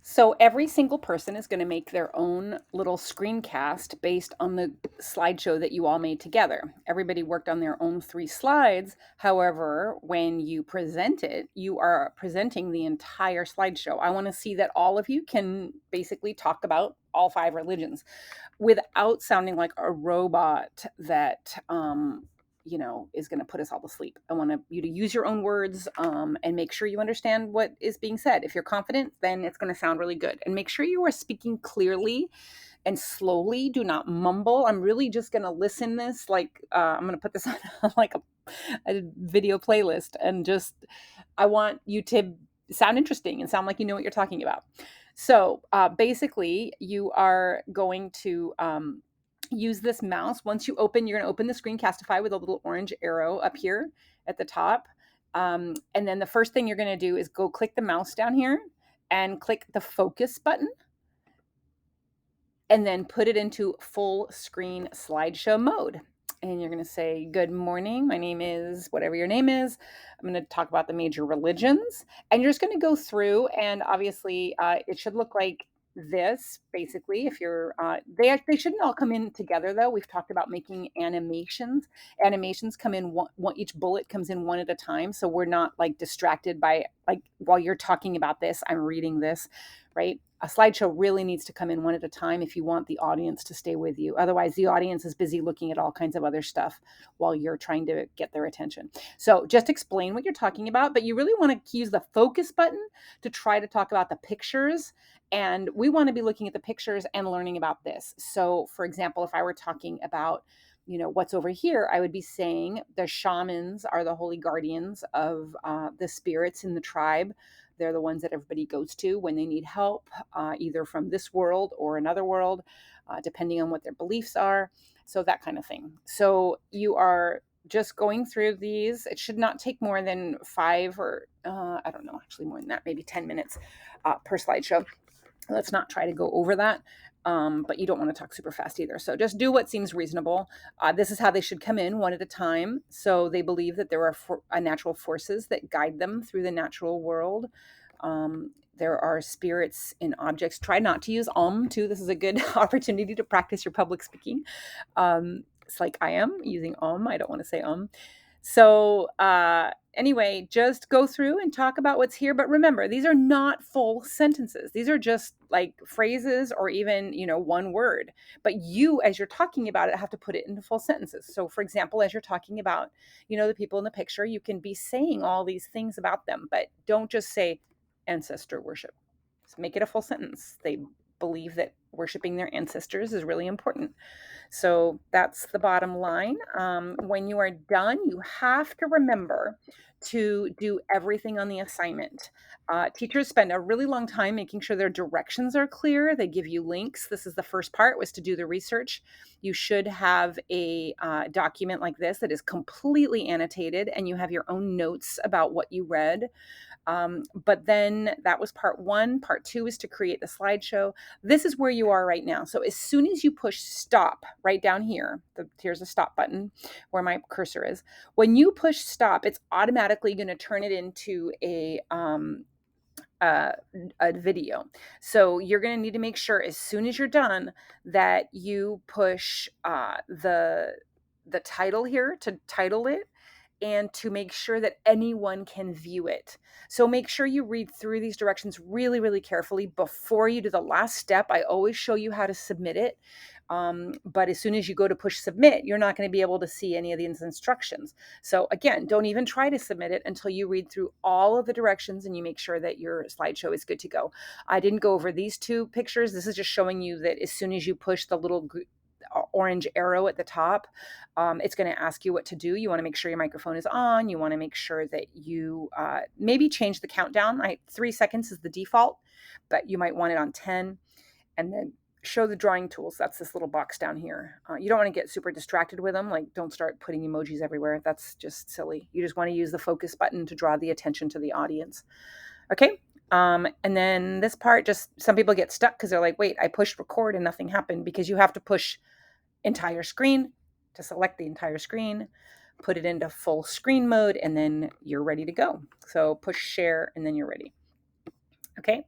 So every single person is going to make their own little screencast based on the slideshow that you all made together. Everybody worked on their own 3 slides. However, when you present it, you are presenting the entire slideshow. I want to see that all of you can basically talk about all 5 religions without sounding like a robot that is going to put us all to sleep. I want you to use your own words, and make sure you understand what is being said. If you're confident, then it's going to sound really good. And make sure you are speaking clearly and slowly. Do not mumble. I'm really just going to listen this like I'm going to put this on like a video playlist, and just I want you to sound interesting and sound like you know what you're talking about. So basically, you are going to use this mouse. Once you're going to open the Screencastify with a little orange arrow up here at the top. And then the first thing you're going to do is go click the mouse down here and click the focus button, and then put it into full screen slideshow mode. And you're going to say, good morning, my name is whatever your name is. I'm going to talk about the major religions. And you're just going to go through, and obviously it should look like this, basically. If you're, they shouldn't all come in together, though. We've talked about making animations. Animations come in each bullet comes in one at a time. So we're not like distracted by, like, while you're talking about this, I'm reading this, right? A slideshow really needs to come in one at a time if you want the audience to stay with you. Otherwise, the audience is busy looking at all kinds of other stuff while you're trying to get their attention. So just explain what you're talking about, but you really want to use the focus button to try to talk about the pictures. And we want to be looking at the pictures and learning about this. So, for example, if I were talking about what's over here, I would be saying the shamans are the holy guardians of the spirits in the tribe. They're the ones that everybody goes to when they need help, either from this world or another world, depending on what their beliefs are. So that kind of thing. So you are just going through these. It should not take more than 5 or I don't know, actually more than that, maybe 10 minutes per slideshow. Let's not try to go over that. But you don't want to talk super fast either. So just do what seems reasonable. This is how they should come in, one at a time. So they believe that there are natural forces that guide them through the natural world. There are spirits in objects. Try not to use too. This is a good opportunity to practice your public speaking. It's like I am using I don't want to say So anyway, just go through and talk about what's here. But remember, these are not full sentences. These are just like phrases or even, one word. But you, as you're talking about it, have to put it into full sentences. So for example, as you're talking about, the people in the picture, you can be saying all these things about them, but don't just say ancestor worship. Just make it a full sentence. They believe that worshiping their ancestors is really important. So that's the bottom line. When you are done, you have to remember to do everything on the assignment. Teachers spend a really long time making sure their directions are clear. They give you links. This is the first part, was to do the research. You should have a document like this that is completely annotated, and you have your own notes about what you read. But then that was part 1. Part 2 is to create the slideshow. This is where you are right now. So as soon as you push stop right down here, here's the stop button where my cursor is. When you push stop, it's automatically going to turn it into a video. So you're going to need to make sure as soon as you're done that you push the title here to title it, and to make sure that anyone can view it. So make sure you read through these directions really, really carefully before you do the last step. I always show you how to submit it. But as soon as you go to push submit, you're not going to be able to see any of these instructions. So again, don't even try to submit it until you read through all of the directions and you make sure that your slideshow is good to go. I didn't go over these 2 pictures. This is just showing you that as soon as you push the little orange arrow at the top, it's going to ask you what to do. You want to make sure your microphone is on. You want to make sure that you maybe change the countdown. 3 seconds is the default, but you might want it on 10. And then show the drawing tools. That's this little box down here. You don't want to get super distracted with them. Like, don't start putting emojis everywhere. That's just silly. You just want to use the focus button to draw the attention to the audience. Okay. And then this part, just some people get stuck because they're like, wait, I pushed record and nothing happened, because you have to push entire screen to select the entire screen, put it into full screen mode, and then you're ready to go. So push share and then you're ready. Okay.